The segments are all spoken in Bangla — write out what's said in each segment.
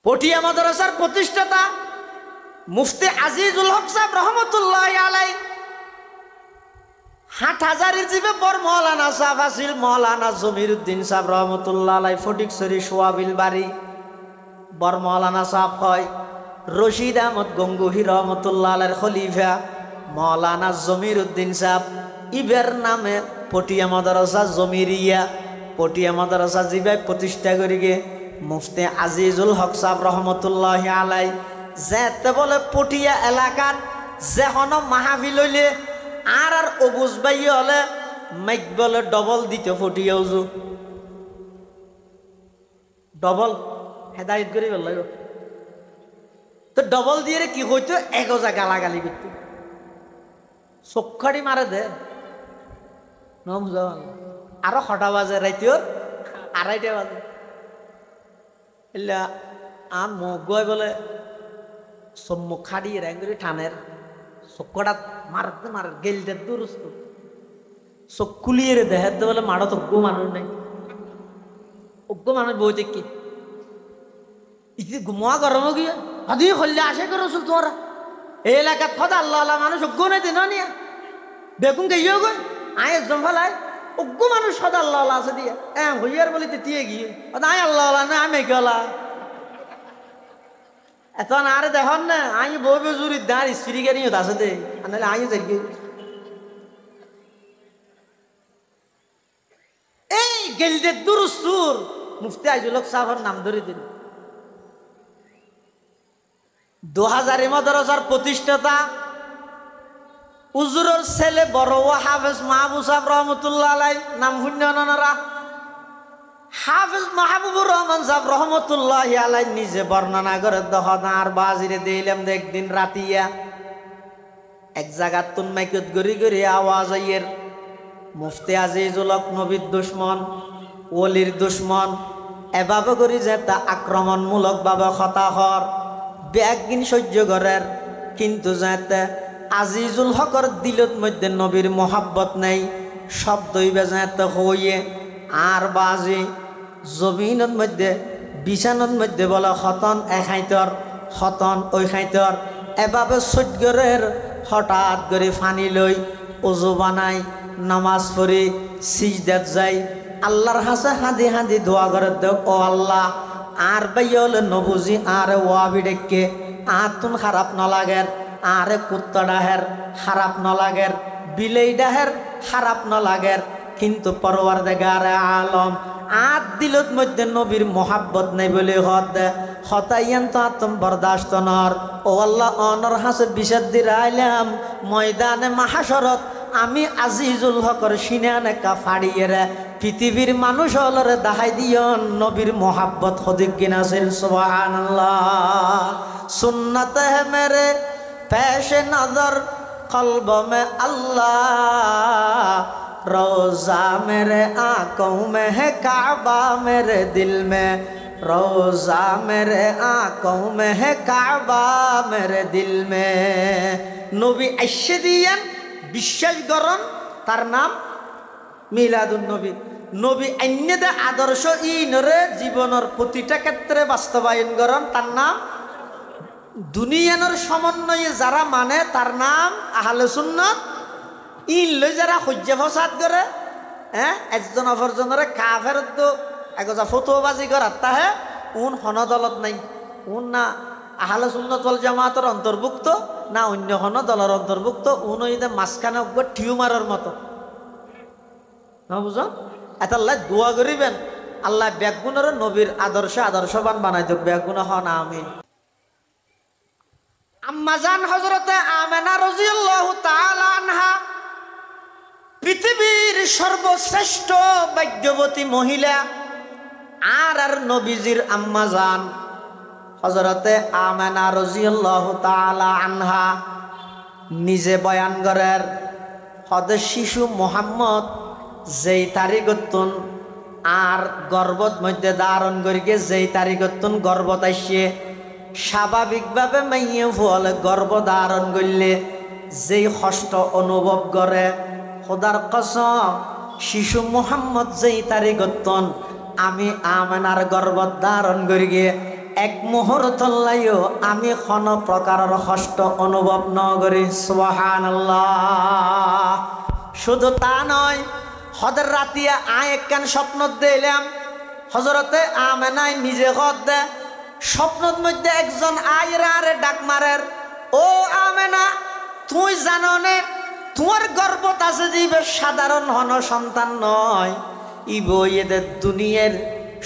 পটিয়া মাদ্রাসার প্রতিষ্ঠাতা মুফতি আজিজুল হক সাহেব রহমতুল্লাহ আলাই, হাটহাজারী জীবে বর মৌলানা সাহেব আসিল মৌলানা জমিরুদ্দিন সাহেব রহমতুল্লাহ আলাই, ফটিকছড়ি সোয়াবিল বাড়ি বর মৌলানা সাহেব হয় রশিদ আহমদ গঙ্গুহি রহমতুল্লাহ আলাইর খলিফা মৌলানা জমিরুদ্দিন সাহেব ইবের নামে পটিয়া মাদ্রাসা জমিরিয়া পটিয়া মাদ্রাসা জীবে প্রতিষ্ঠা করিগে মুফতি আজিজুল হক সাহেব রহমতুল্লাহ আলাই। যেতে বলে পটিয়া এলাকার যেখন মাহফিল হইলে আর অবুজ বাই হলে মাইক বলে ডবল দিত পটিয়া উজু ডবল হেদায়ত করি বলল তো ডবল দিয়ে কি হইতো এগোজা গালাগালি করত চক্ষাড়ি মারে দে ন বুঝা আরো 6টা বাজে রাইতের 2:30 বাজে এলা আর মগুয়াই বলে সম্মুখ খাড়ি র্যাঙ্গুরি ঠানের চক্ষটা মারতে মারে গেলতে দুরস্ত চোখ খুলিয়ে রে দেখাতে বলে মারত অজ্ঞ মানুষ নেই অজ্ঞ মানুষ বই দেখি ইতি ঘুমা গরম গিয়ে হদি হল্লে আসে করে রসুল তোমরা এই এলাকাত খদ আল্লাহ আল্লাহ মানুষ অজ্ঞ নেই দিন নিয়ে বেগুন গিয়ে গই আয় একজন ফেলায় অজ্ঞ মানুষ সদ আল্লাহ আল্লাহ আছে দিয়ে হইয়ার বলিতে দিয়ে গিয়ে আয় আল্লাহ আল্লাহ না আমি গেলা এত আরে দেখুন না আমি বউ বেজুরি দাঁড় স্ত্রী গাড়ি আছে দে নাহলে আমি যাই এই গেলদের দুরুস্তুর মুফতি আজিজুল হক সাহেবের নাম ধরে দিন 2000 মাদ্রাসার প্রতিষ্ঠাতা উজুরের ছেলে বড় হাফেজ মাহবুব সাহেব রহমতুল্লাহ আলাই নাম শুননারা হাফেজ মাহবুবুর রহমান সাহেব রহমতুল্লাহ আলাই নিজে বর্ণনা করে দহনার বাজিরে দিলাম একদিন রাতিয়া এক জায়গা তুন মাইকত গড়ি গড়ি আওয়াজ আইয়ের মুফতি আজিজুল হক নবীর দুশ্মন ওলির দুশ্মন এভাবে করি যে তা আক্রমণমূলক ভাবে হতা হর ব্যাগিন সহ্য করার কিন্তু যাতে আজিজুল হকর দিলত মধ্যে নবীর মোহাব্বত নেই শব্দই বেজাতে হইয়ে আর বাজি জমিনের মধ্যে বিছানোর মধ্যে বলে হতন এ খাইতর হতন ওই খাইতর এভাবে সহ্যের হঠাৎ করে ফানি লই উজু বানাই নামাজ পড়ি সিজদাত যাই আল্লাহর হাসে হাঁদি হাঁদি দোয়া করে দেও ও আল্লাহ আর বাইয়া হলে নবুজি আরে ওয়াবি ডেকে আর তুন খারাপ ন লাগের আরে কুত্তা ডাহের খারাপ ন লাগের বিলেই ডাহের খারাপ ন লাগের কিন্তু পরওয়ারদিগার আলম আর দিলত মধ্যে নবীর মোহাব্বত নেই বলে হতাইয়ান তো আত্ম বরদাস্ত নর ও আল্লাহ অনর হাসে বিষাদ দিয়ে আইলাম ময়দানে মাহাশরত আমি আজিজুল হকর সিনানে কা ফাড়িয়ে রে পৃথিবীর মানুষ হলরে দাহাই দিয়ন নবীর মোহাব্বত হদিক গিনাছিল সুবহানাল্লাহ সুন্নত হে মেরে পেশে নজর কলব মে আল্লাহ रोजा मेरे आंखों में है काबा मेरे दिल में रोजा मेरे आंखों में है काबा मेरे दिल में नबी आइशे दियन বিশ্বাস করন তার নাম মিলাদুন নবী নবী অন্যদের আদর্শ ইনরে জীবনের প্রতিটা ক্ষেত্রে বাস্তবায়ন করন তার নাম দুনিয়ার সমন্বয়ে যারা মানে তার নাম আহলে সুন্নাত ইন লই যারা হজ্জা ফসাদ করে একজন অপরজনের কাফের তো একজা ফতোবাজি করার তাহে উন হনদলত নাই উন না আহলে সুন্নাত ওয়াল জামাতের অন্তর্ভুক্ত না অন্য হন দলের অন্তর্ভুক্ত উন ওই মাঝখানে টিউমারের মতো না বুঝো এটা আল্লাহ দোয়া করিবেন আল্লাহ ব্যাগুণের নবীর আদর্শবান বানাই দেব ব্যাগুণ হন আমিন আম্মাজান হযরতে আমেনা রাদিয়াল্লাহু তাআলা আনহা পৃথিবীর সর্বশ্রেষ্ঠ ভাগ্যবতী মহিলা আর নবীজির আম্মাজান হযরতে আমেনা রাদিয়াল্লাহু তাআলা আনহা নিজে বয়ান করেন হদ শিশু মোহাম্মদ যেই তারিখতন আর গর্ভত মধ্যে ধারণ করিকে যেই তারিখতন গর্ভত আসছে স্বাভাবিকভাবে মাইয়ে ফলে গর্ভ ধারণ করলে যেই কষ্ট অনুভব করে খোদার কসম শিশু মোহাম্মদ যেই তারিখতন আমি আমেনার গর্ভ ধারণ করি গিয়ে এক মুহূর্ত লাইও আমি কোন প্রকারের কষ্ট অনুভব নগরি। সুবহানাল্লাহ। শুধু তা নয়, হদের রাতিয়া আয় একখান স্বপ্ন দিলাম, হজরতে আমেনাই নিজে হদ দে স্বপ্নের মধ্যে একজন আয়ের আরে ডাক মারের, ও আমেনা তুই জানো নে তোমার গর্ভত আছে দিবে সাধারণ হন সন্তান নয়, ইব এদের দুনিয়ার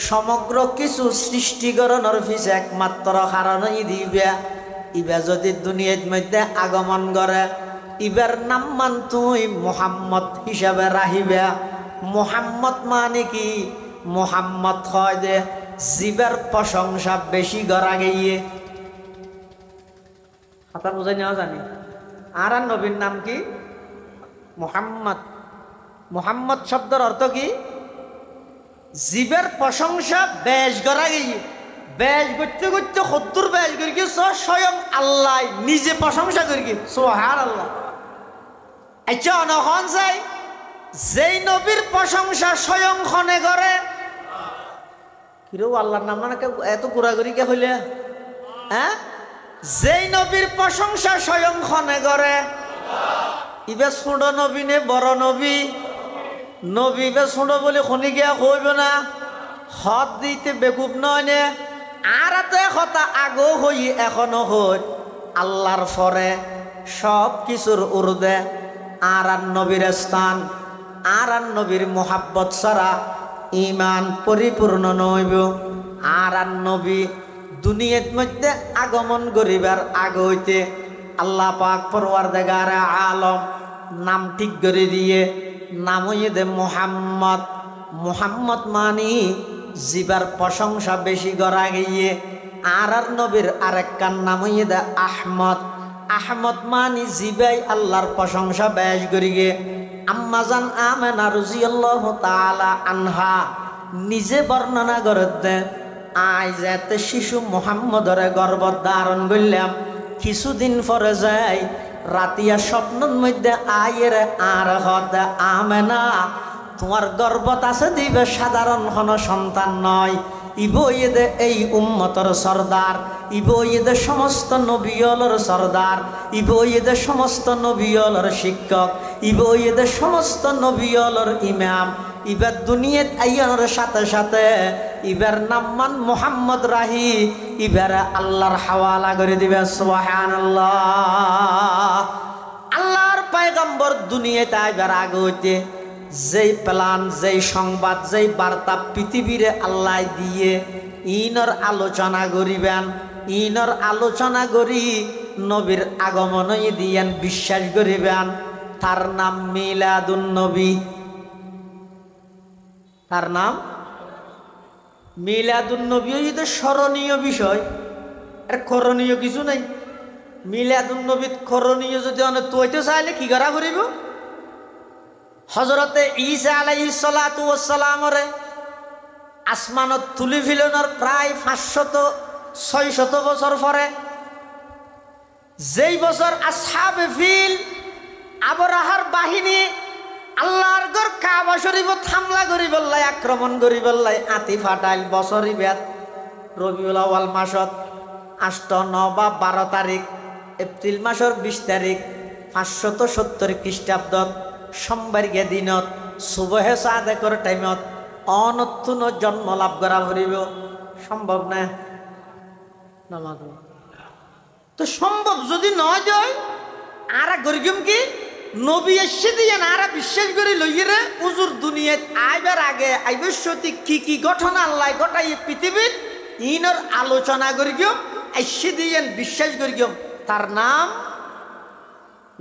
সমগ্র কিছু সৃষ্টিকরণের পিছে একমাত্র কারণই দিবে। ইবা যদি দুনিয়ার মধ্যে আগমন করে ইবার নাম মান তুই মোহাম্মদ হিসাবে রাহিবে। মোহাম্মদ মানে কি? মোহাম্মদ হয় যে জীবের প্রশংসা বেশি করা গিয়ে। কথা বুঝাই নেওয়া জানি। আর নবীর নাম কি? মোহাম্মদ। মোহাম্মদ শব্দের অর্থ কি? জীবের প্রশংসা বেশ করা গিয়ে। বেশ করতে করতে সত্তর বেশ করি স্বয়ং আল্লাহ নিজে প্রশংসা করি। সুবহানাল্লাহ। আচ্ছা অনখন চাই যেই নবীর প্রশংসা স্বয়ং খনে করে কিরো আল্লাহর নাম মানে এত ঘোরাঘুরি কে হইলে? হ্যাঁ, যেই নবীর প্রশংসা স্বয়ং খনে করে ইবে ছোট নবী নে বড় নবী? নবী বে ছোট বলে শুনি গিয়া কইব না, হদ দিতে বেকুব নয় নে। আর এত কথা আগো হই এখনো হই আল্লাহর ফরে সব কিছুর উর্দে আর নবীর স্থান আর নবীর মোহাব্বত ছাড়া ইমান পরিপূর্ণ নইব। আর নবী দুনিয়ার মধ্যে আগমন করিবার আগ হইতে আল্লাহ পাক পরওয়ারদিগার আলম নাম ঠিক করে দিয়ে নাম হইয়ে দে মোহাম্মদ। মোহাম্মদ মানি জিবার প্রশংসা বেশি করা গিয়ে। আর নবীর আরেকখান নাম হইয়ে দে আহমদ। আহমদ মানি জিবাই আল্লাহর প্রশংসা বেশ করি গে। আম্মাজান আমেনা রাদিয়াল্লাহু তাআলা আনহা নিজে বর্ণনা করে দে, আই যেতে শিশু মোহাম্মদরে গর্ভ ধারণ করলাম, কিছুদিন পরে যাই রাতিয়া স্বপ্নের মধ্যে আয়ের আর হদ আমেনা তোমার গর্ভত আছে দিবে সাধারণ কোন সন্তান নয়, ইবইদে এই উম্মতর সরদার, ইবইদে সমস্ত নবিয়লর সরদার, ইবইদে সমস্ত নবিয়লর শিক্ষক, ইবইদে সমস্ত নবিয়লর ইমাম। ইবার দুনিয়াত আইয়ানোর সাথে সাথে ইবার নাম্মান মোহাম্মদ রাহি ইবার আল্লাহর হাওয়ালা করে দিবে। সুবহানাল্লাহ। আল্লাহর পয়গম্বর দুনিয়াতে আইবার আগে হইতে যেই প্লান, যেই সংবাদ, যেই বার্তা পৃথিবীরে আল্লাহ দিয়ে ইনর আলোচনা করিবেন, ইনর আলোচনা করি নবীর আগমনই দিয়েন বিশ্বাস করিবেন। তার নাম মিলাদুন নবী। তার নাম মিলাদুন নবী। এটা স্মরণীয় বিষয়, আর করণীয় কিছু নাই। মিলাদুন নবী করণীয় যদি অনেক তৈতে চাইলে কি করা করিব? হজরতে ঈসা আলাইহিস সালাতু ওয়াস সালামরে আসমানত তুলি ফিলনের প্রায় 500-600 বছর পরে, যেই বছর আসহাবে ফিল আবরাহার বাহিনী আল্লাহর ঘর কাবা শরীফত হামলা করি বললাই, আক্রমণ করি বললাই, আতি ফাটাইল বছরই বেদ রবিউল আউয়াল মাসত 8, 9 বা 12 তারিখ এপ্রিল মাসের 20 তারিখ 570 খ্রিস্টাব্দত সোমবার গে দিনত সুবহে সাদেকর টাইমত অনতুন জন্ম লাভ করা ভরিব সম্ভব না? তো সম্ভব যদি নয় যায় আর গরিগম কি নবী এসে দিয়ে আর বিশ্বাস করে লইরে উজুর দুনিয়াত আইবার আগে আইবস্যতি কি কি ঘটনা আল্লাহ ঘটাই পৃথিবীর ইনর আলোচনা করি গিয়ে এসে দিয়ে বিশ্বাস করি গিয়ে। তার নাম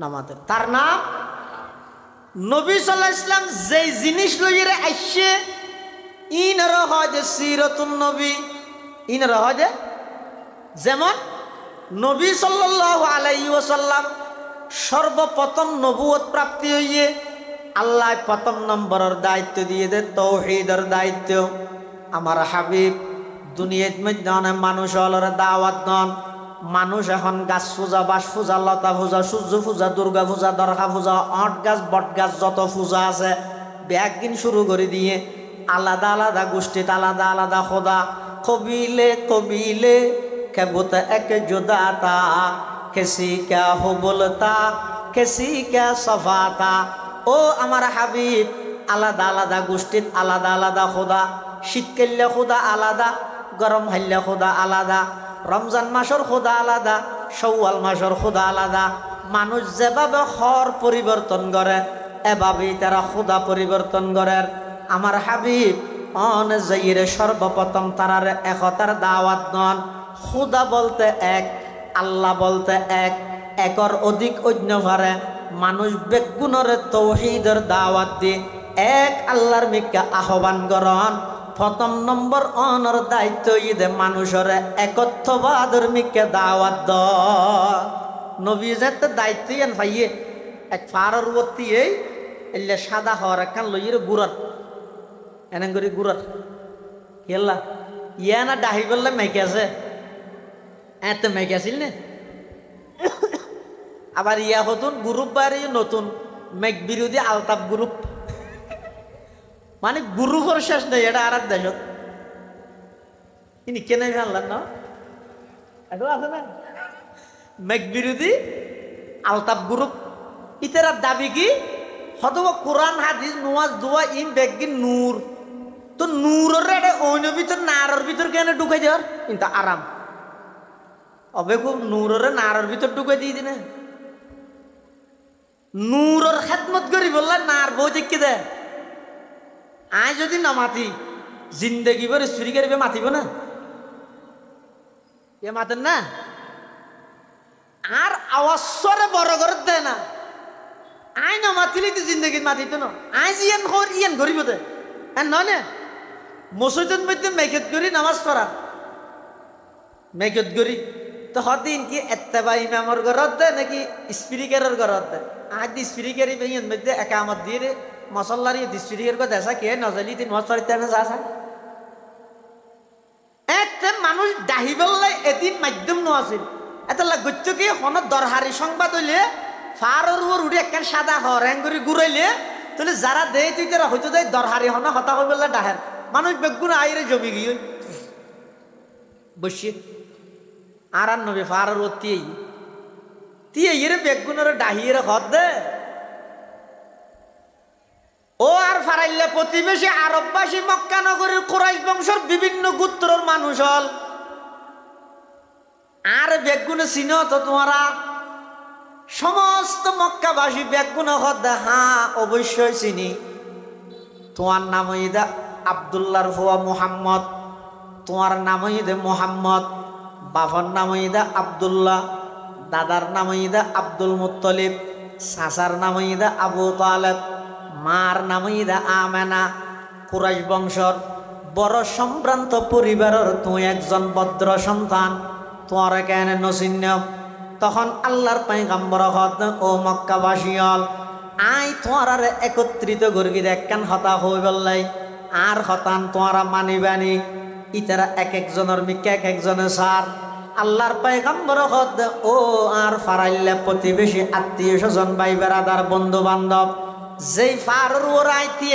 নামাতে, তার নাম নবী সাল্লাল্লাহু আলাইহি ওয়াসাল্লাম যেই জিনিস লইরে আইছে ইনর হয় যে সিরাতুন নবী। ইনর হয় যে যেমন নবী সাল্লাল্লাহু আলাইহি ওয়াসাল্লাম সর্বপ্রথম নবুয়ত প্রাপ্তি হইয়ে আল্লাহ প্রথম নম্বরের দায়িত্ব দিয়ে দে তৌহিদের দায়িত্ব। আমার হাবিব দুনিয়ার মধ্যে অনেক মানুষ হলরে দাওয়াত দন। মানুষ এখন গাছ পূজা, বাস পূজা, লতা পূজা, সূর্য পূজা, দুর্গা পূজা, দরগা পূজা, অট গাছ, বট গাছ, যত পূজা আছে একদিন শুরু করে দিয়ে আলাদা আলাদা গোষ্ঠীত আলাদা আলাদা খোদা, कबीले कबीले के बुत एक जुदा था, किसी क्या हो बोलता किसी क्या सफाता। ও আমার হাবিব, আলাদা আলাদা গোষ্ঠীত আলাদা আলাদা খোদা, শীতকালে খোদা আলাদা, গরম হাইলে খোদা আলাদা, রমজান মাসের খোদা আলাদা, শাওয়াল মাসের খোদা আলাদা। মানুষ যেভাবে হর পরিবর্তন করে এভাবেই তারা খোদা পরিবর্তন করে। আমার হাবিব অন যাইরে সর্বপ্রথম তারার একতার দাওয়াত নন। খোদা বলতে এক, আল্লাহ বলতে এক, একর অধিক অন্য ভারে মানুষ বেগুনরে তৌহিদের দাওয়াত দি এক আল্লাহর মিকা আহ্বান করন। প্রথম নম্বর অনর দায়িত্ব ইদে মানুষের একত্ববাদের মিকা দাওয়াত দ। নবী যেতে দায়িত্ব ইয়ান ভাইয়ে এক ফারার উত্তি এই এলে সাদা হওয়ার একখান লইয়ের গুড়ার এনে করি গুড়ার কেলা ইয়া না ডাহি বললে মেকে আছে এত মেকে আসিল না। আবার ইয়া হতুন গ্রুপ বাড়ি নতুন মেঘ বিরোধী আলতাপ গ্রুপ, মানে গ্রুপের শেষ নেই। এটা আর এক দেশত ইনি কেনে জানলেন না এটা আছে না মেঘ বিরোধী আলতাপ গ্রুপ। ইতার দাবি কি হতবা কোরআন হাদিস নোয়াজ দোয়া ইন বেগি নূর, তো নূরের এটা অন্য ভিতর নারের ভিতর কেন ঢুকাই দেওয়ার কিন্তু আরাম অবে খুব নূরের নারের ভিতর ঢুকাই দিয়ে দিনে। নূরের খেদমত করি বললে নার বই দেখে দে আয় যদি না মাতি জিন্দগি ভরে চুরি করিবে মাতিব না এ মাতেন না। আর আওয়াজরে বড় করে দেয় না আয় না মাতিলে তো জিন্দগি মাতিত না আয় জিয়ান খর ইয়ান করিব দে নয় না। মসজিদের মধ্যে মেঘত করি নামাজ পড়া মেঘত করি তো হদিন কি এত্তেবা ইমামর ঘরত দেয় নাকি স্পিরিকারের ঘরত দেয়। আজ স্পিরিকারি বেইন মধ্যে একামত দিয়ে মশল্লার স্পিরিকার কথা দেখা কে নজলি তিন মাস পড়তে না যা এতে মানুষ ডাহি বললে এদিন মাধ্যম ন আছিল এটা গত্য কি হন দরহারি সংবাদ হইলে ফারর উড়ে একখান সাদা হরেং করে ঘুরাইলে তাহলে যারা দেয় তুই তারা হয়তো দেয় দরহারি হন হতা হয়ে বললে ডাহের মানুষ বেগুন আইরে জমি গিয়ে বসিয়ে আর নবী ফারর তীয়ে বেগুনের ডাহিয়ে হত দে ও আর ফারাইলে প্রতিবেশী আরববাসী মক্কা নগরীর কুরাইশ বংশের বিভিন্ন গোত্রের মানুষ হল আর বেগুনে চিনো তো তোমরা সমস্ত মক্কাবাসী বেগুনে হত দে হ্যাঁ অবশ্যই চিনি। তোমার নাম ইদা আব্দুল্লাহর ফুয়া মুহাম্মদ, তোমার নাম ইদে মোহাম্মদ, বাবার নাম ইদা আব্দুল্লাহ, দাদার নাম ইদা আব্দুল মুত্তলিব, চাচার নাম ইদা আবু তালেব, মার নাম ইদা আমেনা। কুরাইশ বংশর বড় সম্ভ্রান্ত পরিবারের তুই একজন ভদ্র সন্তান, তোমার কেন নচিন্য। তখন আল্লাহর পয়গম্বর হত ও মক্কাবাসী হল আই তোমার একত্রিত করি একখান হতা হয়ে বললাই আর হতান তোমারা মানিবানি ইতারা এক একজনের মিকে এক একজনে সার। আল্লাহর পয়গম্বর হত ও আর ফারাইলে প্রতিবেশী আত্মীয় স্বজন ভাই বেড়াদার বন্ধু বান্ধব যেই ফারুর ওরাইতি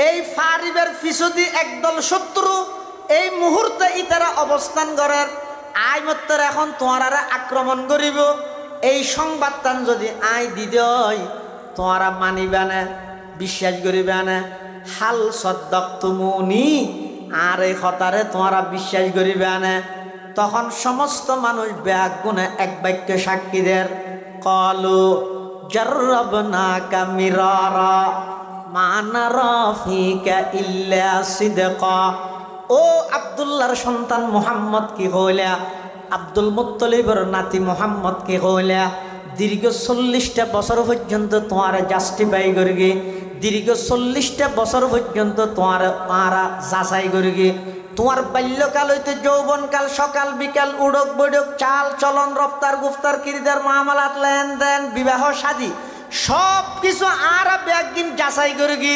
এই ফারিবের পিছদি একদল শত্রু এই মুহূর্তে ইতারা অবস্থান করার আই মত্তর এখন তোমারা আক্রমণ করিব। এই সংবাদটান যদি আই দিদই তোমারা মানিবে না বিশ্বাস করিবে না। হাল সদ্দক তুমুনি আর এই কথারে তোমারা বিশ্বাস করিবে না। তখন সমস্ত মানুষ ব্যাগ গুনে এক বাক্য সাক্ষীদের কলু জাররাবনাকা মিরারা মা নারা ফিকা ইল্লা সিদকা। ও আব্দুল্লাহর সন্তান মুহাম্মদ কি হইলা, আব্দুল মুত্তলিবের নাতি মুহাম্মদ কি হইলা, দীর্ঘ 40টা বছর পর্যন্ত তোমার জাস্টিফাই করিগে, দীর্ঘ 40টা বছর পর্যন্ত তোমার যাচাই করিগে। তোমার বাল্যকাল হইতে যৌবনকাল সকাল বিকাল উড়ক বৈঠক চাল চলন রপ্তার গুফতার কিরিদার মামালাত লেনদেন বিবাহ শাদী সব কিছু আর ব্যাগিন যাচাই করিগে।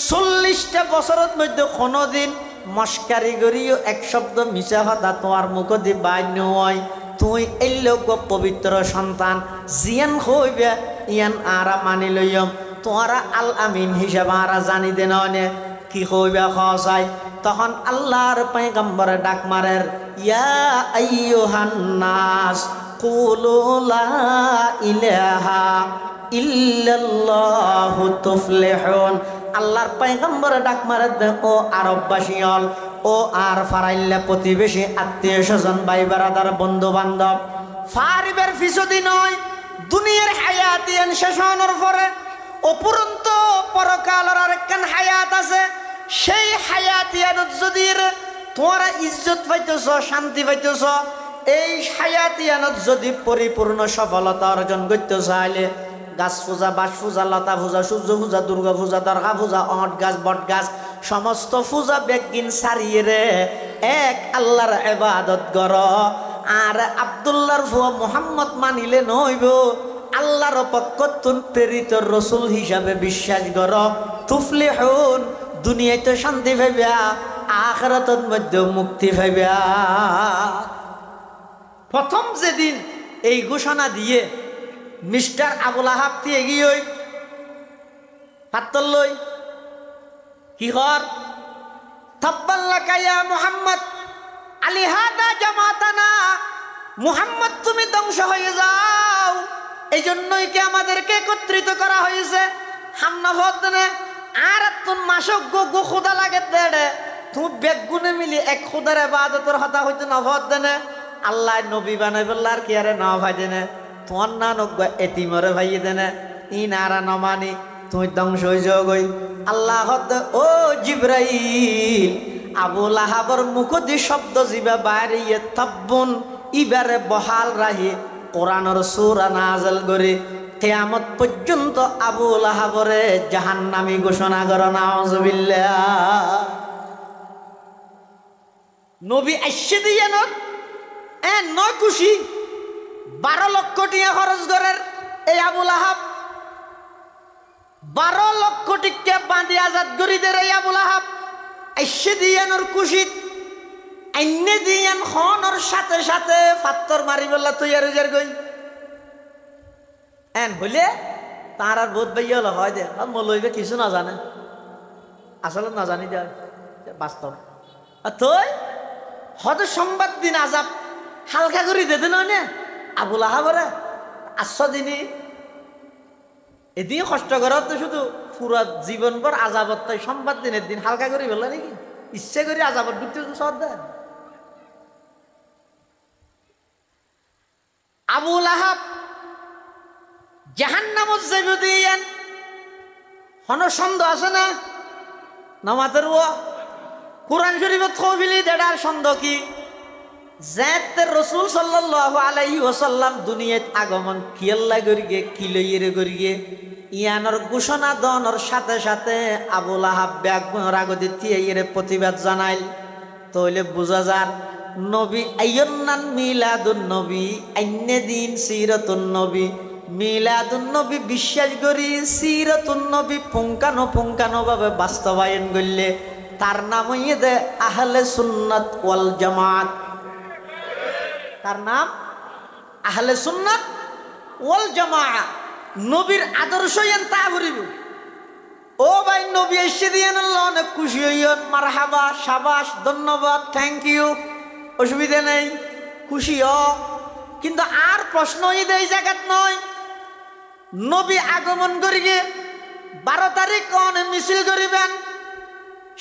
40টা বছরের মধ্যে কোনোদিন মস্কারি করিও এক শব্দ মিশা কথা তোমার মুখ দি বাইর নয়। তুই এই লোক পবিত্র সন্তান জিয়ান হইবে ইয়ান আরা মানি লইম তোমারা আল আমিন হিসাবে আরা জানি দে নয় কি হইবে খাওয়াই তখন আল্লাহর পয়গম্বর ডাক মারের, ইয়া আইয়ুহান নাস কুলু লা ইলাহা ইল্লাল্লাহু তুফলিহুন। আল্লাহর পয়গম্বর ডাক মারের, ও আরববাসীল, ও আর ফারাইল্লা প্রতিবেশী আত্মীয় স্বজন ভাই বেড়াদার বন্ধু বান্ধব, ফারিবের ফিসদি নয়, দুনিয়ার হায়াতিয়ান শেষ হওয়ার পরে অপুরন্ত পরকালের আরেকখান হায়াত আছে। সেই হায়াতিয়ানত যদি তোমরা ইজ্জত পাইতেছ, শান্তি পাইতেছ, এই হায়াতিয়ানত যদি পরিপূর্ণ সফলতা অর্জন করতে চাইলে গাছ পূজা, বাস পূজা, লতা পূজা, সূর্য পূজা, দুর্গা পূজা, দরগা পূজা, অট গাছ, বট গাছ, সমস্ত পূজা বেগিন সারিয়ে রে এক আল্লাহর ইবাদত কর। আর আব্দুল্লাহর ফুয়া মুহাম্মদ মানিলে নইব, আল্লাহর পক্ষতুন প্রেরিত রসুল হিসাবে বিশ্বাস কর। তুফলিহুন, দুনিয়াতে শান্তি পাইবা, আখিরাতের মধ্যে মুক্তি পাইবা। প্রথম যেদিন এই ঘোষণা দিয়ে মিস্টার আবুল আহাব দিয়ে গিয়ে পাত্তর লই কি কর, তাব্বাল্লাকা ইয়া মুহাম্মদ আলিহাদা জামাতানা, মুহাম্মদ তুমি ধ্বংস হয়ে যাও, এই জন্যই কি আমাদেরকে একত্রিত করা হয়েছে। হামনা ভদ্দনে আর তুন মাসক গো খোদা লাগে দেড়ে তুমি বেগুনে মিলি এক খুদার ইবাদতের হতা হইতে না ভদ্দনে আল্লাহ নবী বানাই বললা আর কি আরে না ভাই দেনে তোমার না নগ এতিমরে ভাইয়ে দেনে ই নারা নমানি তুমি ধ্বংস হয়ে যাও গই। আল্লাহ ও জিব্রাইল, আবুল আহাবর মুখ দি শব্দ জিবা বাইরে তাব্বুন ইবারে বহাল রাহি কোরআনের সূরা নাযিল করে কিয়ামত পর্যন্ত আবুল আহাবরে জাহান্নামী ঘোষণা করা। নাউযুবিল্লাহ। নবী আইসে দিয়ে নয় খুশি 12 লক্ষ টাকা খরচ করেন এই আবুল আহাব, 12 লক্ষ টাকা বাঁধি আজাদ করি দে এই আবুল আহাব আইসে দিয়ে খুশিত আইনে দিয়ান খনর সাথে সাথে ফাত্তর মারি বললা তৈয়ার হয়ে যার গই এন হইলে তার আর বোধ ভাই হলো হয় দে মলইবে কিছু না জানে, আসলে না জানি দে বাস্তব। আর তুই হয়তো সংবাদ দিন আজাব হালকা করে দে দিন নে আবুল আহাবরে আশ্র দিনই এদিন কষ্ট করার তো শুধু পুরা জীবনভর আজাবত তাই সংবাদ দিনের দিন হালকা করে বললা নাকি ইচ্ছে করে আজাবত ঢুকতে সব দেয়। আবুল আহাব জাহান্নামত যাইব দিয়েন হন সন্দেহ আছে না নামাতের ও কোরআন শরীফত খবিলি দেড়ার সন্দেহ কি যে রসুল সাল্লাল্লাহু আলাইহি ওয়াসাল্লাম দুনিয়াত আগমন কিয়াল্লা করিগে কি লইয়ে করিগে ইয়ানোর ঘোষণা দনর সাথে সাথে আবুল আহাব ব্যাগর আগতে তিয়াইরে প্রতিবাদ জানাইল। তাহলে বুঝা যার নবী আইয়ন্নান মিলাদুন নবী আইনে দিন সিরাতুন নবী, মিলাদুন নবী বিশ্বাস করি সিরাতুন নবী পুঙ্খানো ভাবে বাস্তবায়ন করলে তার নাম হইয়ে দে আহলে সুন্নাত ওয়াল জামাত। তার নাম আহলে সুন্নাত ওয়াল জামাআ। নবীর আদর্শ ইয়ান তা করিব। ও ভাই নবী এসে দিয়েন আল্লাহ অনেক খুশি হইয়ন, মারহাবা, শাবাশ, ধন্যবাদ, থ্যাংক ইউ, অসুবিধা নেই, খুশি হ। কিন্তু আর প্রশ্ন এই জায়গাত নয় নবী আগমন করিগে 12 তারিখ অনে মিছিল করিবেন,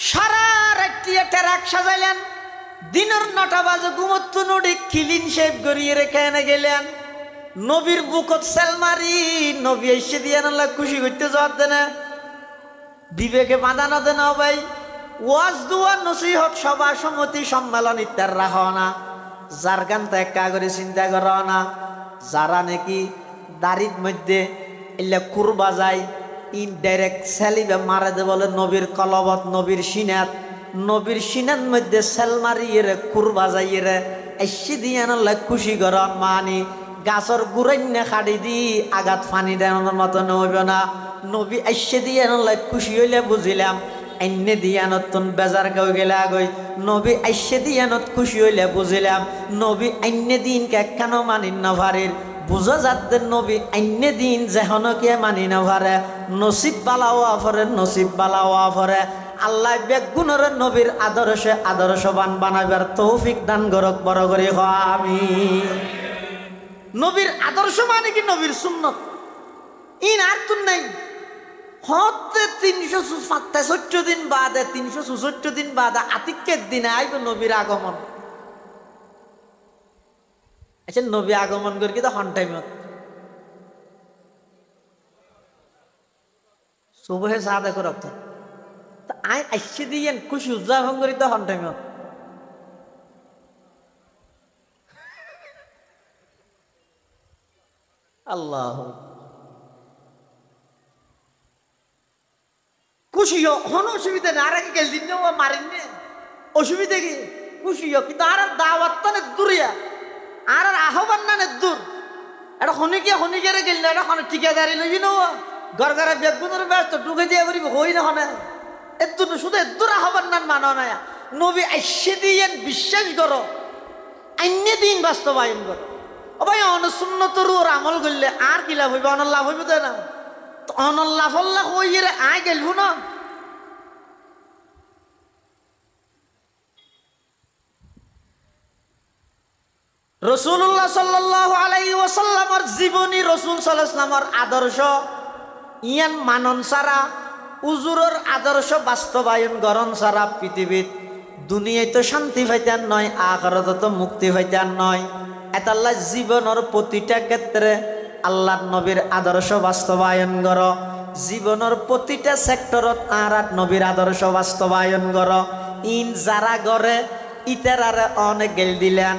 সারা রাত্রি ট্রাক সাজাইলেন, দিনের 9টা বাজে ঘুমত্ত নদী ক্লিন শেভ করিয়ে রেখে এনে গেলেন। নবীর বুকত সেলমারি নবী এসে দিয়ে আল্লাহ খুশি করতে যাওয়ার দেনে বিবেকে বাঁধানো দেন ভাই। ওয়াজ দুয়া নসিহত সভা সমিতি সম্মেলন ইত্যাদি রাখো না, যার গান ত্যাগা করে চিন্তা করো না, যারা নাকি দাড়ির মধ্যে এলে কুরবা যায় ইনডাইরেক্ট সেলিবে মারে দে বলে নবীর কলবত নবীর সিনাত মধ্যে সেল মারিয়ে রে কুরবা যাইয়ে রে এসে দিয়ে আল্লাহ খুশি করো মানি গাছর গুড়াইনে খাড়ি দি আঘাত ফানি দেওয়ার মতো নইব না। নবী এসে দিয়ে আল্লাহ খুশি হইলে বুঝিলাম এনে দিয়ানতুন বেজার কেউ গেলে আগই। নবী আইসে দিয়ানত খুশি হইলে বুঝিলাম নবী আইনে দিন কেন মানি নভারির বুঝা যাদের নবী আইনে দিন যেহন কে মানি নভারে নসিব বালাও আফরে নসিব বালাও আফরে আল্লাহ বেগুনের নবীর আদর্শে আদর্শবান বানাবার তৌফিক দান করক বড় করে আমিন। নবীর আদর্শ মানে কি নবীর সুন্নত ইন আর তুন নাই হতে 364 দিন বাদে 364 দিন বাদে আতিকের দিনে আইব নবীর আগমন। আচ্ছা নবী আগমন করি কি তো হন টাইমত সুবহে চা দেখো রক্ত আই আসছে দিয়ে খুশি উদযাপন করি তো হন টাইমত আল্লাহ খুশি হন অসুবিধা না আর আগে গেল দিন মারিনি অসুবিধা কি খুশি কিন্তু আর দাওয়াত তো দূরিয়া আর আহ্বান না দূর এটা হনিকে গেল না এটা ঠিকাদারি লবি না ঘর ঘরে বেগুনের ব্যস্ত ঢুকে দিয়ে করিব হই না হনে এত শুধু এদুর আহ্বান না মানো না নবী আইসে দিয়ে বিশ্বাস করো অন্য দিন বাস্তবায়ন করো ও ভাই অনুসুন্নতর ওর আমল করলে আর কি লাভ হইবে অনল লাভ হইবে তো না অনল লাভ হই রে আয় গেলবো না রাসূলুল্লাহ সাল্লাল্লাহু আলাইহি ওয়াসাল্লামের জীবনী রাসূল সাল্লাল্লাহু আলাইহি ওয়াসাল্লামের আদর্শ ইয়ান মানন সারা উজুরের আদর্শ বাস্তবায়ন গরণ সারা পৃথিবীত দুনিয়ায় তো শান্তি পাইতেন নয় আখিরাতে তো মুক্তি পাইতেন নয় এতাল্লাহ জীবনের প্রতিটা ক্ষেত্রে আল্লাহর নবীর আদর্শ বাস্তবায়ন কর জীবনের প্রতিটা সেক্টরত আর নবীর আদর্শ বাস্তবায়ন কর ইন যারা গড়ে ইতারারে অনেক গেল দিলেন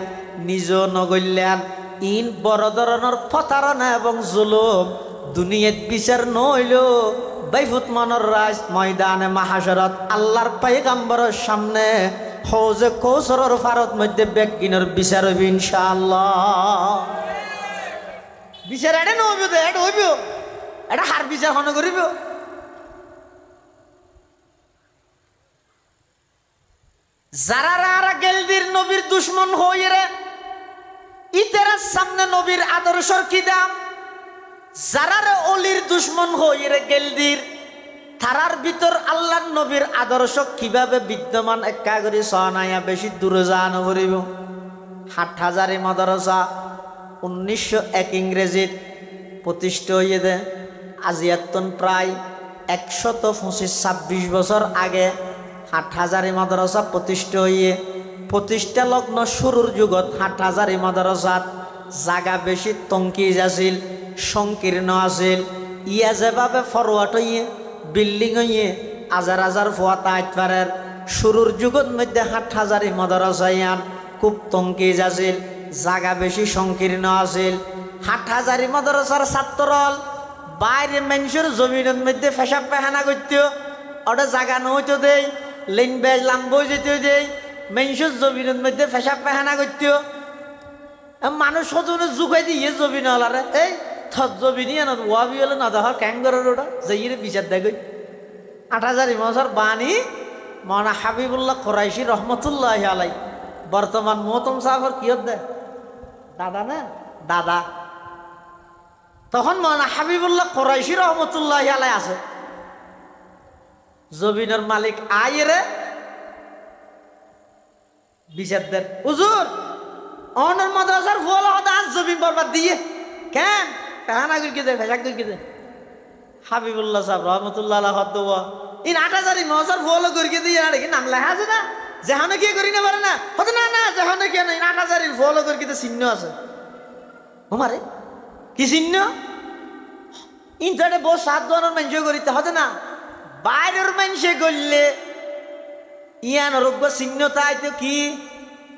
নিজেও নগল্যান ইন বড় ধরনের প্রতারণা এবং জুলুম দুনিয়াত বিচার নইল বাইফুত মনের রাজ ময়দানে মাহাশরত আল্লাহর পয়গম্বরের সামনে হৌজে কৌসরের ফারত মধ্যে বেগিনের বিচার হইব ইনশাআল্লাহ বিচার এটা নইব দে এটা হইব এটা হার বিচার হন করিব যারা গেলদির নবীর দুশ্মন হই রে ইতারার সামনে নবীর আদর্শর কি দাম যারা অলির দুশ্মন হই রে গেলদির তারার ভিতর আল্লাহর নবীর আদর্শ কিভাবে বিদ্যমান একা করে সনাইয়া বেশি দূরে যান করিব 60,000 মাদ্রাসা 1901 ইংরেজিত প্রতিষ্ঠা হইয়ে দে আজিয়াতন প্রায় 125-26 বছর আগে 60,000 মাদ্রাসা প্রতিষ্ঠা হইয়ে প্রতিষ্ঠা লগ্ন শুরুর যুগত 60,000 মাদ্রাসাত জাগা বেশি তঙ্কিজ আছিল সংকীর্ণ আছিল ইয়া যেভাবে ফরওয়ার্ড হইয়ে বিল্ডিং হইয়ে হাজার হাজার ফুয়াতা আইতবারের শুরুর যুগত মধ্যে 60,000 মাদ্রাসা ইয়ান খুব তঙ্কিজ আছিল জাগা বেশি সংকীর্ণ আছিল 60,000 মাদ্রাসার ছাত্রল বাইরে মানুষের জমিনের মধ্যে পেশাব পায়খানা করত ওটা জাগা নহইতো দেই লেন বেজ লাম্বই যেতে দেই মানুষের জমিনের মধ্যে পেশাব পায়খানা করত মানুষ সদনে জুকাই দিয়ে জমিন হলারে এই থত জমিনি না ওয়াবি হলে না দেখার ক্যাঙ্গরের ওটা যাইয়ে বিচার দেখই 8,000 বছর বাণী মৌলানা হাবিবুল্লাহ কুরাইশি রহমতুল্লাহ আলাই বর্তমান মোহতম সাহেবের কি দে দাদা না দাদা তখন মৌলানা হাবিবুল্লাহ কুরাইশি রহমতুল্লাহ আলাই আছে জমিনের মালিক আইরে বিচার দেন হুজুর অনর মাদ্রাসার ফুয়ালা হতে আজ জমিন বরবাদ দিয়ে কেন কাহানা গুলকে দে ফেসাক গুলকে দে হাবিবুল্লাহ সাহেব রহমতুল্লাহ আলাইহি হদ্দুয়া ইন 8,000 মাদ্রাসার ফুয়ালা গুলকে দিয়ে আর কি নাম লেখা আছে না যেখানে কি করি না পারে না হতে না না যেখানে কি না 8,000 ফুয়ালা গুলকে তো চিহ্ন আছে আমারে কি চিহ্ন ইনটারে বস 7 ধরনের মানুষ করিতে হতে না বাইরের মানুষে করলে ইয়ান রোগ চিহ্ন তাইতো কি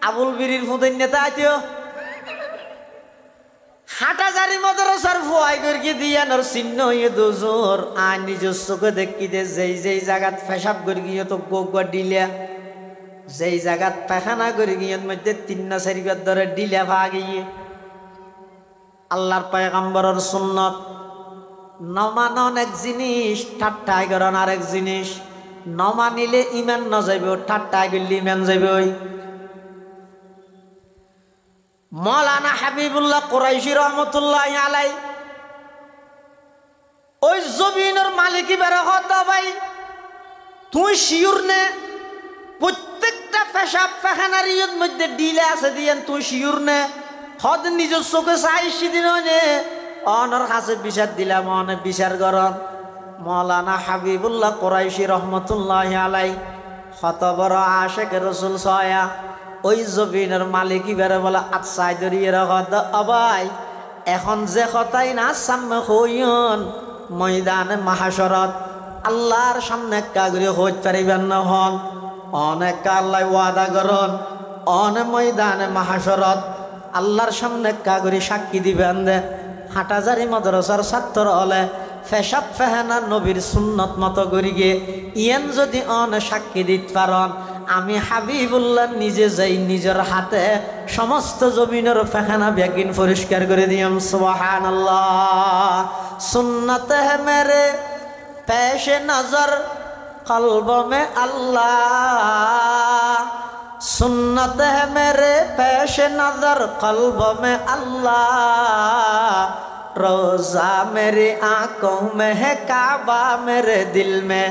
আবুল বিরির ফুদের নেতা আইতো 8,000 মাদ্রাসার ফুয়াই করিয়ে দিয়া নর চিহ্ন হইয়ে দুজোর আর নিজস্ব চোখে দেখি দে যেই যেই জায়গাত পেশাব করি গিয়ে তো গোয়া ডিলিয়া যেই জায়গাত পায়খানা করি গিয়ে মধ্যে 3-4 বার ধরে ডিলিয়া ভা গিয়ে আল্লাহর পয়গম্বরের সুন্নত নমানন এক জিনিস ঠাট্টাই করন আরেক জিনিস নমানিলে ইমান ন যাইব ঠাট্টাই করলে ইমান যাইব মৌলানা হাবিবুল্লাহ কুরাইশি রহমতুল্লাহ আলাই ওই জমিনের মালিকি বের হত ভাই তুই শিওর নে প্রত্যেকটা পেশাব পায়খানার ইয়ের মধ্যে ডিলে আছে দিয়েন তুই শিওর নে হদ নিজের চোখে চাইছি দিন অনর কাছে বিচার দিলাম অনেক বিচার গরম মৌলানা হাবিবুল্লাহ কুরাইশি রহমতুল্লাহ আলাই হত বড় আশেক রসুল সয়া ওই জবিনের মালিক ইবারে বলে আচ্ছাই ধরিয়ে রাখ অবাই এখন যে কথাই না সামনে হইন ময়দানে মাহাশরত আল্লাহর সামনে কাগরি হইতে পারিবেন না হন অনেক আল্লাহ ওয়াদা করন অনেক ময়দানে মাহাশরত আল্লাহর সামনে কাগরি সাক্ষী দিবেন দে হাটাজারি মাদ্রাসার ছাত্র হলে পেশাব পেহানা নবীর সুন্নত মতো করি গিয়ে ইয়ান যদি সাক্ষী দিতে পারন আমি হাবিবুল্লাহ নিজে যাই নিজের হাতে সমস্ত জমিনের পেখানা ব্যাগিন পরিষ্কার করে দিয়াম সুবহানাল্লাহ সুন্নত হে মেরে পেশে নজর কলব মে আল্লাহ सुन्नत है मेरे पेश नजर कल्ब में अल्लाह रोज़ा मेरी आँखों में है काबा मेरे दिल में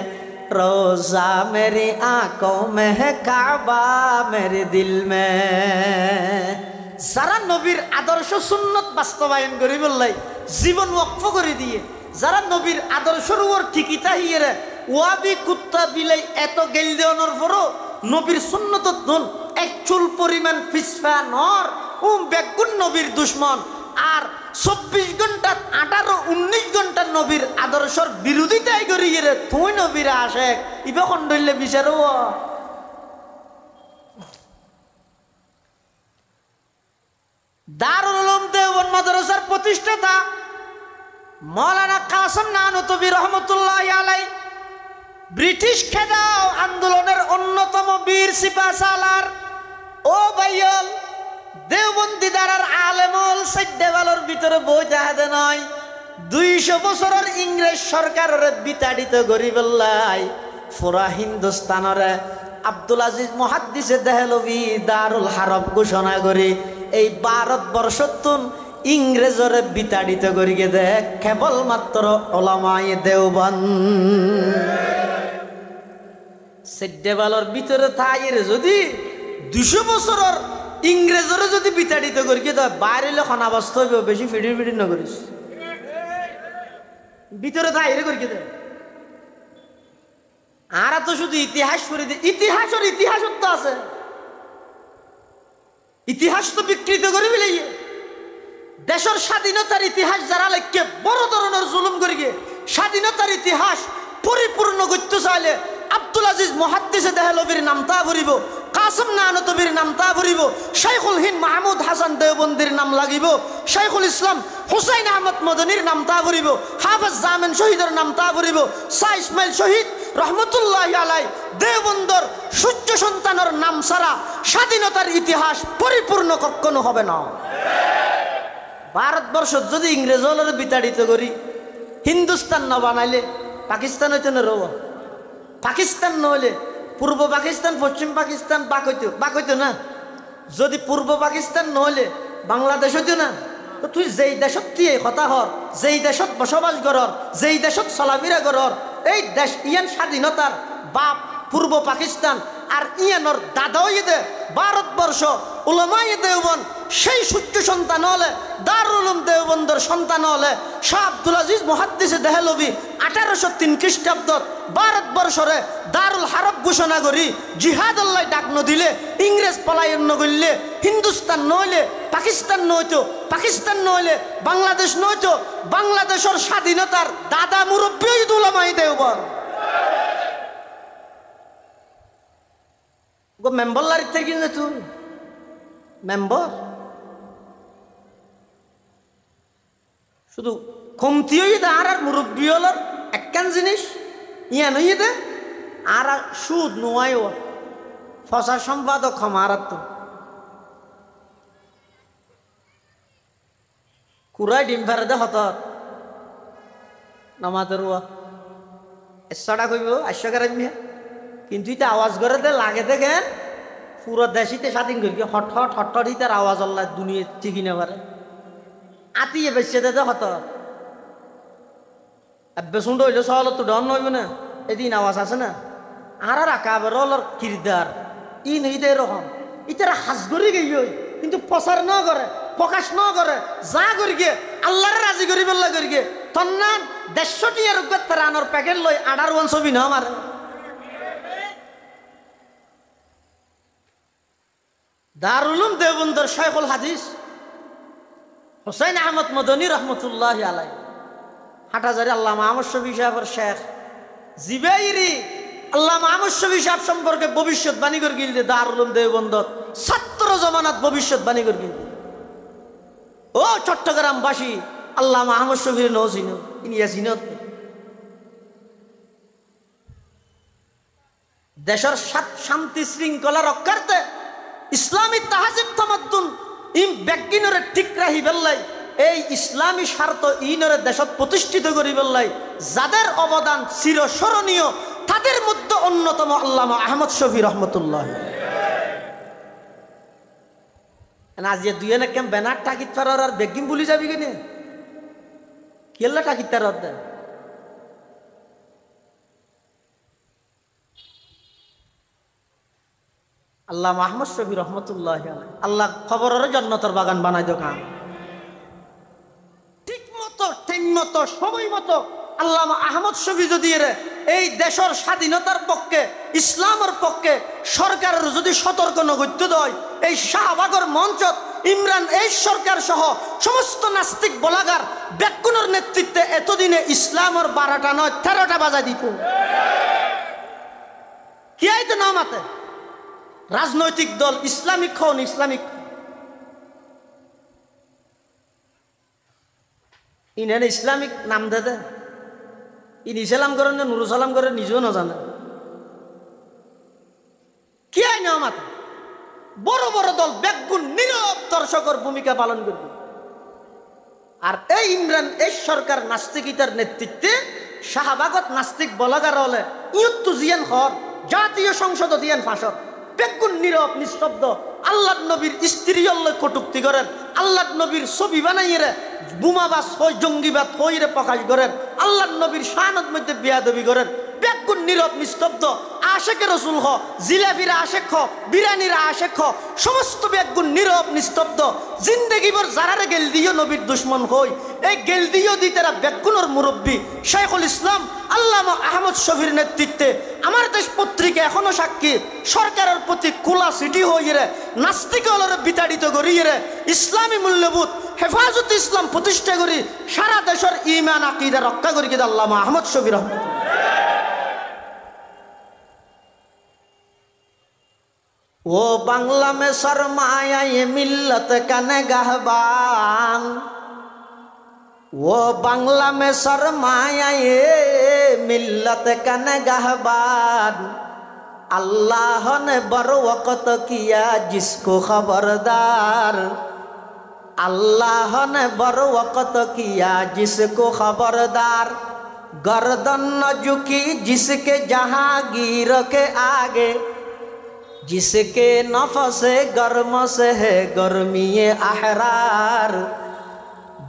रोज़ा मेरी आँखों में है काबा मेरे दिल में যারা নবীর আদর্শ সুন্নত বাস্তবায়ন করি বললাই জীবন ওয়াকফ করে দিয়ে যারা নবীর আদর্শের উপর ঠিকই তাহিয়ে ওয়াবি কুত্তা বিলাই এত গেল দেওয়ানোর পরও নবীর সুন্নত ধন এক চুল পরিমাণ ফিসফা নর বেগুন নবীর দুশ্মন আর 24 ঘন্টা 18-19 ঘন্টা নবীর আদর্শের বিরোধিতাই করি রে তুই নবীর আশেক ইবে খন্ডইলে বিচারো দারুল উলুম দেওবন্দ মাদ্রাসার প্রতিষ্ঠাতা মৌলানা কাসেম নানুতুবি রহমতুল্লাহ আলাই ব্রিটিশ খেদাও আন্দোলনের অন্যতম বীর সিপাহসালার ও ভাইয়ল দেওবন্দি দ্বারার আলেমল সাইডেওয়ালের ভিতরে বই জাহাদে নয় 200 বছরের ইংরেজ সরকারের বিতাড়িত গরিবল্লাই পুরা হিন্দুস্তানরে আব্দুল আজিজ মুহাদ্দিসে দেহলভি দারুল হারব ঘোষণা করি এই ভারতবর্ষতুন ইংরেজরে বিতাড়িত করিকে দেখ কেবলমাত্র ওলামায়ে দেওবন্দ সেডেবালর ভিতরে থাইয়ের যদি 200 বছরের ইংরেজরে যদি বিতাড়িত করিকে দেয় বাইরে খনাবস্থ হইব বেশি ফিডির ফিডির নকরিস ভিতরে থাইরে করিকে দেয় আর তো শুধু ইতিহাস করে দিয়ে ইতিহাস তো আছে ইতিহাস তো বিকৃত করে ফেলাইয়ে দেশের স্বাধীনতার ইতিহাস যারা লেখকে বড় ধরনের জুলুম করি গিয়ে স্বাধীনতার ইতিহাস পরিপূর্ণ করতে চাইলে আব্দুল আজিজ মুহাদ্দিসে দেহলভির নাম তা ভরিব কাসেম নানুতুবির নাম তা ভরিব শাইখুল হিন্দ মাহমুদ হাসান দেওবন্দির নাম লাগিব শাইখুল ইসলাম হুসাইন আহমদ মদনীর নাম তা ভরিব হাফেজ জামিন শহীদের নাম তা ভরিব শাহ ইসমাইল শহীদ রহমতুল্লাহ আলাই দেওবন্দর সূর্য সন্তানের নাম ছাড়া স্বাধীনতার ইতিহাস পরিপূর্ণ কখনো হবে না ভারতবর্ষ যদি ইংরেজ হলের বিতাড়িত করি হিন্দুস্তান না বানাইলে পাকিস্তান হইতে না রব পাকিস্তান নহলে পূর্ব পাকিস্তান পশ্চিম পাকিস্তান বাক হইতো না যদি পূর্ব পাকিস্তান নহলে বাংলাদেশ হইতো না তো তুই যেই দেশত দিয়ে কথা হর যেই দেশত বসবাস করর যেই দেশত চলাফেরা করর এই দেশ ইয়ান স্বাধীনতার বাপ পূর্ব পাকিস্তান আর ইয়ানোর দাদাও দে ভারতবর্ষ উলামায়ে দেওবন্দ সেই সূর্য সন্তান হলে দারুল উলুম দেওবন্দর সন্তান হলে শাহ আব্দুল আজিজ মুহাদ্দিসে দেহলভি 1803 খ্রিস্টাব্দত ভারতবর্ষরে দারুল হারব ঘোষণা করি জিহাদ আল্লাহ ডাক নদিলে ইংরেজ পলায়ন নগরলে হিন্দুস্তান নইলে পাকিস্তান নইতো পাকিস্তান নইলে বাংলাদেশ নইতো বাংলাদেশের স্বাধীনতার দাদা মুরব্বী উলামায়ে দেওবন্দ গো মেম্বার লারিতে কিনে তুই মেম্বার শুধু কমতি হয়ে দে আর মুরব্বী হলার একখান জিনিস ইয়ান হয়ে দে আর সুদ নোয়াই ফসা সম্পাদক ক্ষমার তো কুড়াই ডিম ফেরে দে হত নামাতের এসটা কইব আশ্চর্য কিন্তু এটা আওয়াজ করে দে লাগে দেখেন পুরো দেশিতে স্বাধীন করি হট হট হট হট তার আওয়াজ আল্লাহ দুনিয়া ঠিকই না পারে আতিয়ে বেশি দে হত বেসুন হইলে সহল তো ডন নইব না এদিন আওয়াজ আছে না আর আকাবের ওলর কিরদার ই নেই দে রকম ইতারা হাজ করি গিয়ে কিন্তু প্রচার ন করে প্রকাশ ন করে যা করি গিয়ে আল্লাহর রাজি করি বললা করি গিয়ে তন্নান 150 টিয়ার উপর তারা আনোর প্যাকেট লই আডার ওয়ান ছবি না মারে দারুল উলুম দেওবন্দের শাইখুল হাদিস হুসাইন আহমদ মদনী রহমতুল্লাহি আলাইহি হাটহাজারী আল্লামা আহমদ শফী সাহেবের শেখ জিবাইরি আল্লামা আহমদ শফী সাহেব সম্পর্কে ভবিষ্যৎবাণী করে গিলতে দারুল উলুম দেওবন্দর ছাত্র জমানাত ভবিষ্যৎবাণী করে গিলতে ও চট্টগ্রামবাসী আল্লামা আহমদ শফীর নৌসিন ইনিয়াসিনত দেশের শান্তি শৃঙ্খলা রক্ষার্থে ইসলামী তাহাজিব তামাদ্দুন ইম ব্যাগিনরে ঠিক রাহি বেল্লাই এই ইসলামী স্বার্থ ইনরে দেশত প্রতিষ্ঠিত করি বেল্লাই যাদের অবদান চিরস্মরণীয় তাদের মধ্যে অন্যতম আল্লামা আহমদ শফী রহমতুল্লাহ আজ দুই না কেম ব্যানার টাকিত ফারার আর বেগিম বলি যাবি কিনে কেল্লা টাকিত তার দেন আল্লাহ আহমদ শফী রহমতুল্লাহ আল্লাহ খবরের জান্নাতের বাগান বানাই দো কাম ঠিক মতো ঠিক মতো সময় মতো আল্লাহ আহমদ শফী যদি এই দেশের স্বাধীনতার পক্ষে ইসলামের পক্ষে সরকারের যদি সতর্ক নগত্য দেয় এই শাহবাগের মঞ্চত ইমরান এই সরকার সহ সমস্ত নাস্তিক বলাগার ব্যাকুনের নেতৃত্বে এতদিনে ইসলামের 12টা নয় 13টা বাজা দিত কি আইতো না মাতে রাজনৈতিক দল ইসলামিক হন ইসলামিক ইনানে ইসলামিক নাম দে দে ইন ইসলাম করেন না নুরু সালাম করেন নিজেও না জানে কি আইন মাথা বড় বড় দল ব্যাগুণ নীরব দর্শকের ভূমিকা পালন করবে আর এই ইমরান এই সরকার নাস্তিকিতার নেতৃত্বে শাহবাগত নাস্তিক বলাগার হলে ইয়ত্তু জিয়ান হর জাতীয় সংসদ দিয়ান ফাঁসত বেগুন নীরব নিস্তব্ধ আল্লাহ নবীর স্ত্রী কটুক্তি করেন আল্লাহ নবীর ছবি বানাইয়ে বোমাবাস হই জঙ্গিবাদ হইরে প্রকাশ করেন আল্লাহ নবীর শানত মধ্যে বিয়াদবি করেন বেগুন নীরব নিস্তব্ধ আশেকে রসুল হ জিলাপিরা আশেক হ বিরানিরা আশেক হ সমস্ত বেগুন নীরব নিস্তব্ধ জিন্দগিবর যারারে গেল দিও নবীর দুশ্মন হই এই গেল দিও দি তারা বেগুনের মুরব্বী শাইখুল ইসলাম আল্লামা আহমদ শফীর নেতৃত্বে আমার দেশ পত্রিকা এখনো সাক্ষী সরকারের প্রতি খোলা সিটি হইরে নাস্তিকলরে বিতাড়িত করিয়ে ইসলামী মূল্যবোধ হেফাজত ইসলাম প্রতিষ্ঠা করি সারা দেশের ইমান আকীদা রক্ষা করি কিন্তু আল্লামা আহমদ শফীর রহমত ও বাংলা মে শরমায়া ये मिल्लत का नगहबान वो बांग्ला में शर्माया ये मिल्लत का नगहबान अल्लाह ने बर वक़्त किया जिसको खबरदार अल्लाह ने बर वक़्त किया जिसको खबरदार गर्दन न झुकी जिसके जहांगीर के आगे जिसके नफस गर्म से है गर्मी अहरार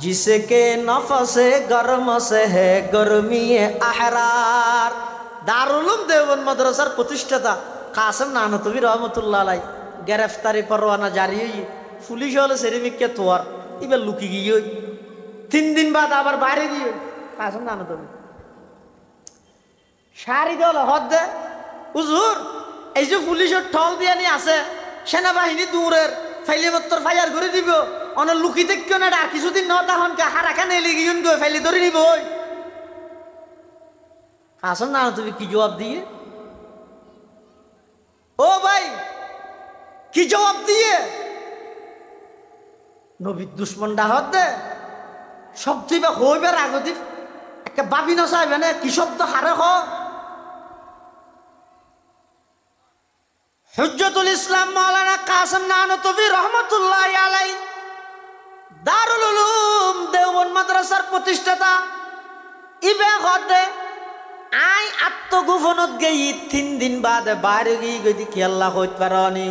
जिसके नफस गर्म से है गर्मी अहरार दारुल उलूम देवबंद मदरसार प्रतिष्ठाता कासिम नानतवी रहमतुल्लाह अलैहि गिरफ्तारी परवाना जारी हुई पुलिस वाले सेरिमिके तोर इबे लुकी गई 3 दिन बाद आबार बाहरे गई कासिम नानतवी सारी दल हद दे हुजूर এই যে পুলিশের ঠল দিয়া নি আছে সেনাবাহিনী দূরের ফাইলে মত্তর ফায়ার করে দিব অনেক লুকি দেখো না আর কিছুদিন ন তখন হারাখানে লিগিউন গো ফাইলে ধরে নিব আসল না তুমি কি জবাব দিয়ে ও ভাই কি জবাব দিয়ে নবী দুশ্মন ডাহত দে শব্দ হইবার আগতি একটা বাবি নসাইবে না কি শব্দ হারে হ হুজ্জতুল ইসলাম মাওলানা কাসিম নানতভী রহমতুল্লাহি আলাইহি দারুল উলুম দেওবন্দ মাদ্রাসার প্রতিষ্ঠাতা ইবে হদে আই আত্মগোপনত গই 3 দিন বাদ বাইরে গই গদি কি আল্লাহ কইত পারনি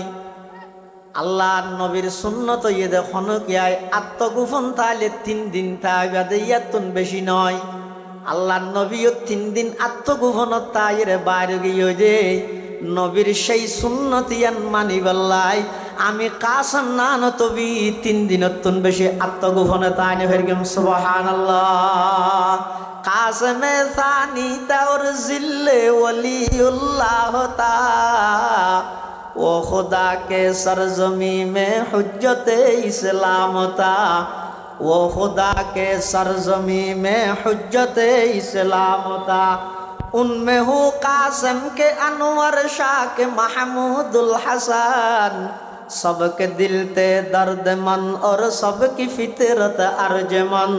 আল্লাহর নবীর সুন্নত ইয়ে দেখনো কি আই আত্মগোপন তাইলে 3 দিন তাই বাদে ইয়াতুন বেশি নয় আল্লাহর নবীও 3 দিন আত্মগোপনতায় বাইরে গিয়ে দে নবীর সেই সুন্নতিয়ান মানিবাল্লাই আমি কাসম না নতবি 3 দিনতন বেশি আত্মগোপনতা আনে ফেরগম সুবহানাল্লাহ কাসমে সানি তাওর জিল্লে ওলিউল্লাহ তা ও खुदा के सरजमी में हुज्जत इस्लाम था वो खुदा के सरजमी में हुज्जत इस्लाम था उनमें हूँ कासिम के अनवर शाह के महमूदुल हसन सबके दिल ते दर्दमंद और सबकी फितरत अर्जमंद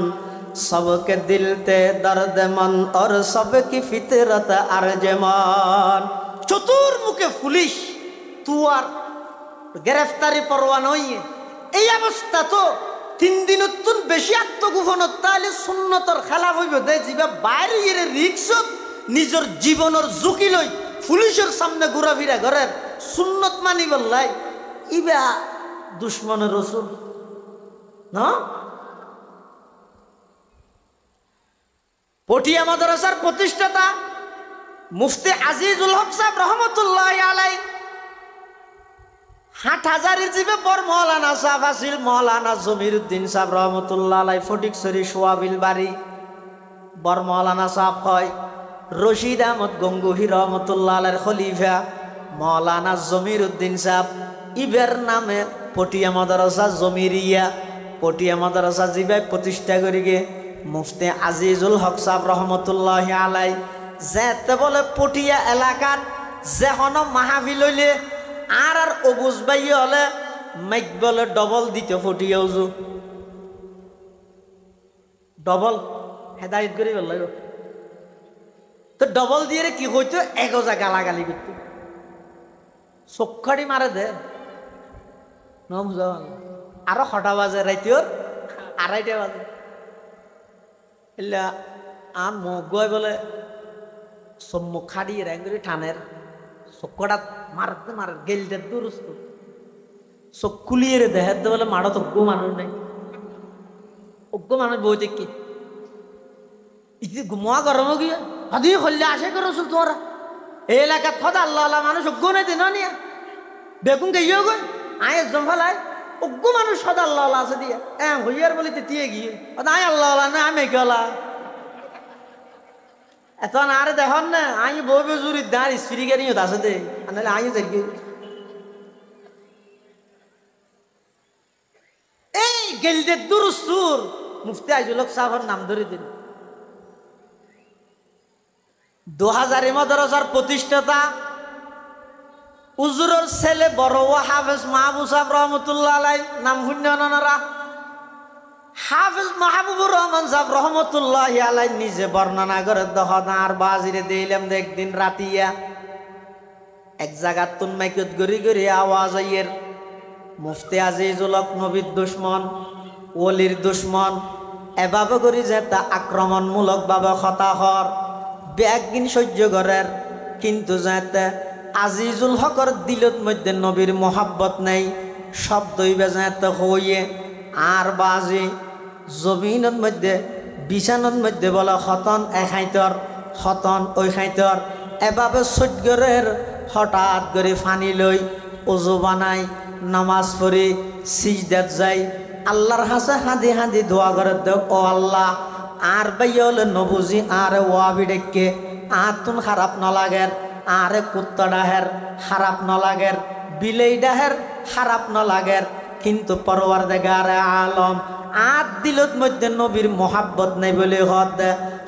सबके दिल ते दर्दमंद और सबकी फितरत अर्जमंद चतुर्मुखे पुलिस तुआर গ্রেফতারি পরোয়ানা হইয়ে এই অবস্থা তো 3 দিনতুন বেশি আত্মগোপনতা হলে সুন্নতর খেলাফ হইব দে জিবা বাইরে এর রিক্সত নিজের জীবনের ঝুঁকি লই পুলিশের সামনে ঘোরাফেরা করেন সুন্নত মানি বললাই ইবা দুশ্মনের রসুল না পটিয়া মাদ্রাসার প্রতিষ্ঠাতা মুফতি আজিজুল হক সাহেব রহমতুল্লাহ আলাই হাটহাজারি জিবে বর মৌলানা সাহেব আসিল মৌলানা জমিরুদ্দিন সাহেব রহমতুল্লাহ আলাই ফটিকছড়ি সোয়াবিল বাড়ি বর মৌলানা সাহেব হয় রশিদ আহমদ গঙ্গুহি রহমতুল্লাহ আলাইর খলিফা মৌলানা জমিরুদ্দিন সাহেব ইবের নামে পটিয়া মাদ্রাসা জমিরিয়া পটিয়া মাদ্রাসা জিবাই প্রতিষ্ঠা করি গে মুফতি আজিজুল হক সাহেব রহমতুল্লাহ আলাই যেতে বলে পটিয়া এলাকার যেন মাহফিল হইলে আর অবুজ বাই হলে মাইক বলে ডবল দিতে ফটিয়া উজু ডবল হেদায়ত করি বল তো ডবল দিয়ে কি হইতো এগোজা গালাগালি করত চক্ষাড়ি মারে দে আরো 6টা বাজে রাইতের 2:30 বাজে এলা আর মগুয়াই বলে সম্মুখ খাড়িয়ে র্যাঙ্গুরি ঠানের চক্ষটা মারতে মারে গেলতে দুরস্ত চোখ খুলিয়ে রে দেখাতে বলে মারত অজ্ঞ মানুষ নেই অজ্ঞ মানুষ বইতে কি ইতি ঘুমা গরম গিয়ে হাদি হল্লে আসে করে রসুল তোরা এই এলাকাত খোদা আল্লাহ আল্লাহ মানুষ অজ্ঞ নেই দিন নিয়া বেগুন গিয়ে গো আয় জমফালায় অজ্ঞ মানুষ সদা আল্লাহ আল্লাহ আছে দিয়ে হইয়ার বলি দিয়ে গিয়ে আয় আল্লাহ আল্লাহ না আমি গেলা এখন আর দেখুন না আই বউ বেজুরি দাঁড় স্ত্রী গাড়িও আছে দে নাহলে আই যাই এই গেলদে দুরুস্তুর মুফতি আজিজুল হক সাহেবের নাম ধরে দিন 2000 মাদ্রাসার প্রতিষ্ঠাতা উজুরের ছেলে বড় হাফেজ মাহবুব সাহেব রহমতুল্লাহ আলাই নাম শুননারা হাফেজ মাহবুবুর রহমান সাহেব রহমতুল্লাহ আলাই নিজে বর্ণনা করে দহনার বাজিরে দিলাম একদিন রাতিয়া এক জায়গা তুন মাইকত গড়ি গড়ি আওয়াজ আইয়ের মুফতি আজিজুল হক নবীর দুশ্মন ওলির দুশ্মন এভাবে করি যে তা আক্রমণমূলক ভাবে হতা হর ব্যাগিন সহ্য করার কিন্তু যাতে আজিজুল হকর দিলত মধ্যে নবীর মোহাব্বত নেই শব্দই বেজাতে হইয়ে আর বাজি জমিনের মধ্যে বিছানার মধ্যে বলে হতন এখাইতর হতন ওই খাইতর এভাবে সহ্যের হঠাৎ করে ফানি লই ওজু বানাই নামাজ পড়ি সিজদাত যাই আল্লাহর হাসে হাঁদি হাঁদি দোয়া করে দেও ও আল্লাহ আর বাইলে নবুজি আর ওয়াবি ডেকে আর তুন খারাপ না লাগের আরে কুত্তা ডাহের খারাপ না লাগের বিলেই ডাহের খারাপ না লাগের কিন্তু পরওয়ারদিগারে আলম আর দিলত মধ্যে নবীর মোহাব্বত নাই বলে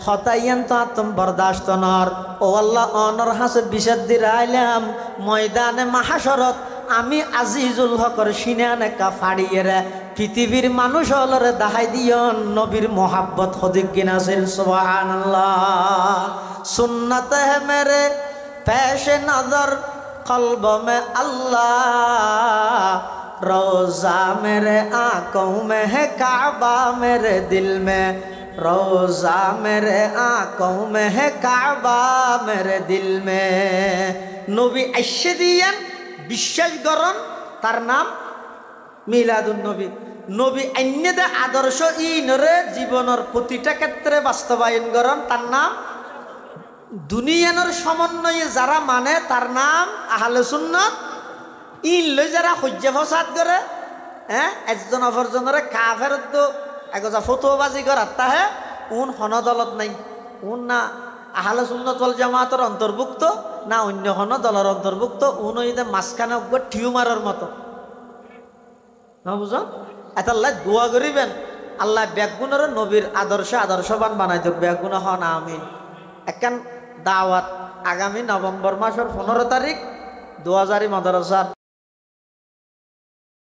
হতাইয়ান তো আত্ম বরদাস্ত নর ও আল্লাহ অনর হাসে বিষাদ দিয়ে আইলাম ময়দানে মাহাশরত আমি আজিজুল হকর সিনানে কা ফাড়িয়ে রে পৃথিবীর মানুষ হলরে দাহাই দিয়ন নবীর মোহাব্বত হদিক গিনাছিল সুবহানাল্লাহ সুন্নত হে মেরে পেশে নজর কলব মে আল্লাহ रोजा मेरे आंखों में है काबा मेरे दिल में रोजा मेरे आंखों में है काबा मेरे दिल में नबी আইসে দিয়েন বিশ্বাস করুন তার নাম মিলাদুন নবী নবী আইন্যদে আদর্শ ইনরে জীবনের প্রতিটা ক্ষেত্রে বাস্তবায়ন করেন তার নাম দুনিয়ানোর সমন্বয়ে যারা মানে তার নাম আহলে সুন্নাত ইন লই যারা হজ্জে ফসাদ করে হ্যাঁ একজন অপরজনের কাফের একজা ফতোবাজি করার তাহে উন হনদলত নাই উন না আহলে সুন্নাত ওয়াল জামাতের অন্তর্ভুক্ত না অন্য হন দলের অন্তর্ভুক্ত উন ওইদের মাঝখানে টিউমারের মতো না বুঝো এত আল্লাহ দোয়া করিবেন আল্লাহ ব্যাগুণের নবীর আদর্শবান বানাই দেব ব্যাগুণ হন আমিন একখান দাওয়াত আগামী নভেম্বর মাসের 15 তারিখ 2000 মাদ্রাসার